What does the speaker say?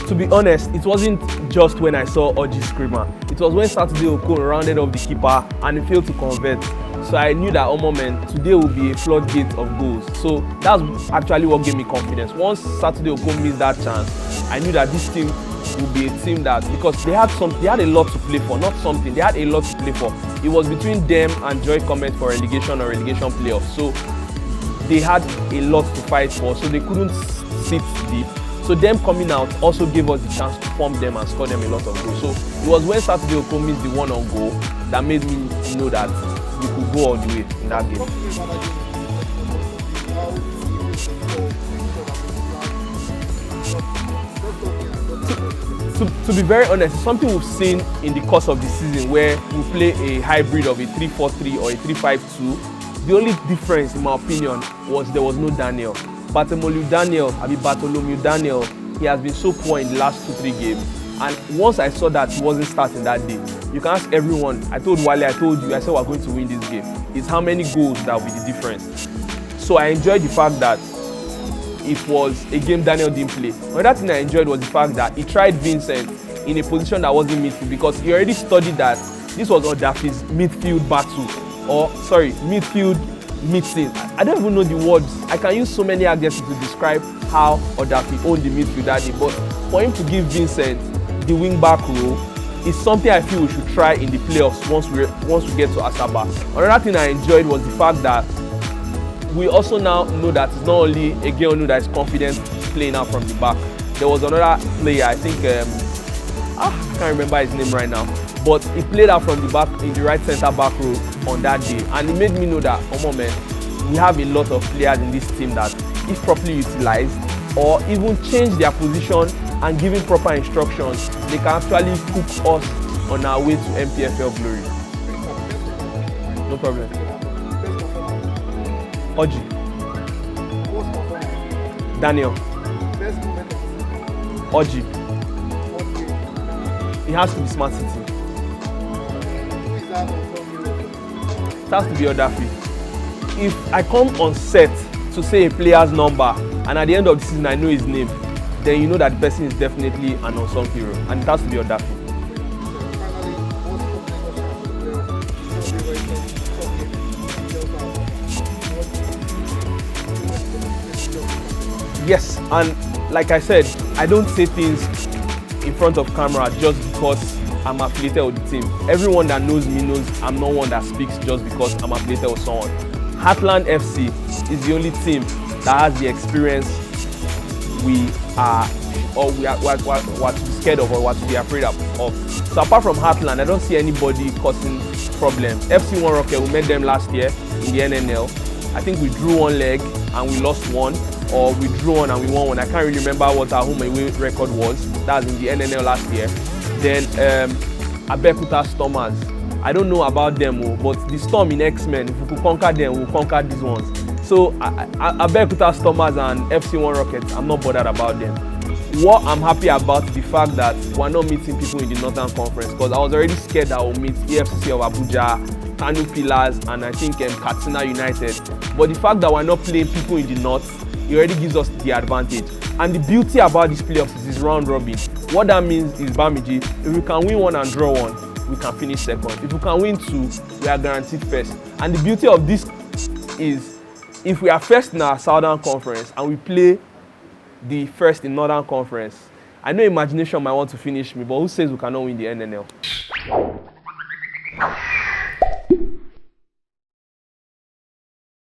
To be honest, it wasn't just when I saw Ohioze Screamer. It was when Saturday Okon rounded off the keeper and he failed to convert. So I knew that, oh moment, today will be a floodgate of goals. So that's actually what gave me confidence. Once Saturday Okon missed that chance, I knew that this team would be a team that, because they had a lot to play for, they had a lot to play for. It was between them and Joy Comet for relegation or relegation playoffs. So they had a lot to fight for, so they couldn't sit deep. So them coming out also gave us the chance to pump them and score them a lot of goals. So it was when Saturday Okon missed the one on goal that made me know that we could go all the way in that game. To be very honest, it's something we've seen in the course of the season where we play a hybrid of a 3-4-3 or a 3-5-2. The only difference, in my opinion, was there was no Daniel. Bartholomew Daniel, he has been so poor in the last 2-3 games. And once I saw that he wasn't starting that day, you can ask everyone. I told Wale, I told you, I said we're going to win this game. It's how many goals that will be the difference. So I enjoyed the fact that it was a game Daniel didn't play. Another thing I enjoyed was the fact that he tried Vincent in a position that wasn't midfield, because he already studied that this was Odafi's midfield midfield meeting. I don't even know the words. I can use so many adjectives to describe how Odafi owned the midfield that day. But for him to give Vincent the wing back role is something I feel we should try in the playoffs once we get to Asaba. Another thing I enjoyed was the fact that we also now know that it's not only a girl that is confident playing out from the back. There was another player, I think, I can't remember his name right now, but he played out from the back in the right centre back role on that day, and it made me know that, oh moment, we have a lot of players in this team that, if properly utilized or even change their position and given proper instructions, they can actually cook us on our way to NPFL glory. No problem. Ohioze. Daniel. Ohioze. It has to be Smart City. It has to be Odafi. If I come on set to say a player's number and at the end of the season I know his name, then you know that the person is definitely an unsung hero, and it has to be Odafi. Yes, and like I said, I don't say things in front of camera just because I'm affiliated with the team. Everyone that knows me knows I'm not one that speaks just because I'm affiliated with someone. Heartland FC is the only team that has the experience we are to be scared of or what to be afraid of. So apart from Heartland, I don't see anybody causing problems. FC One Rocket, we met them last year in the NNL. I think we drew one leg and we lost one, or we drew one and we won one. I can't really remember what our home away record was. That was in the NNL last year. Then Abeokuta Stormers. I don't know about them, but the Storm in X-Men, if we could conquer them, we'll conquer these ones. So Abeokuta Stormers and FC One Rockets, I'm not bothered about them. What I'm happy about is the fact that we're not meeting people in the Northern Conference, because I was already scared that we'll meet EFC of Abuja, Kanu Pillars, and I think Katsina United. But the fact that we're not playing people in the North, it already gives us the advantage. And the beauty about these playoffs is this round robin. What that means is, Bamiji, if we can win one and draw one, we can finish second. If we can win two, we are guaranteed first. And the beauty of this is, if we are first in our Southern Conference and we play the first in Northern Conference, I know imagination might want to finish me, but who says we cannot win the NNL?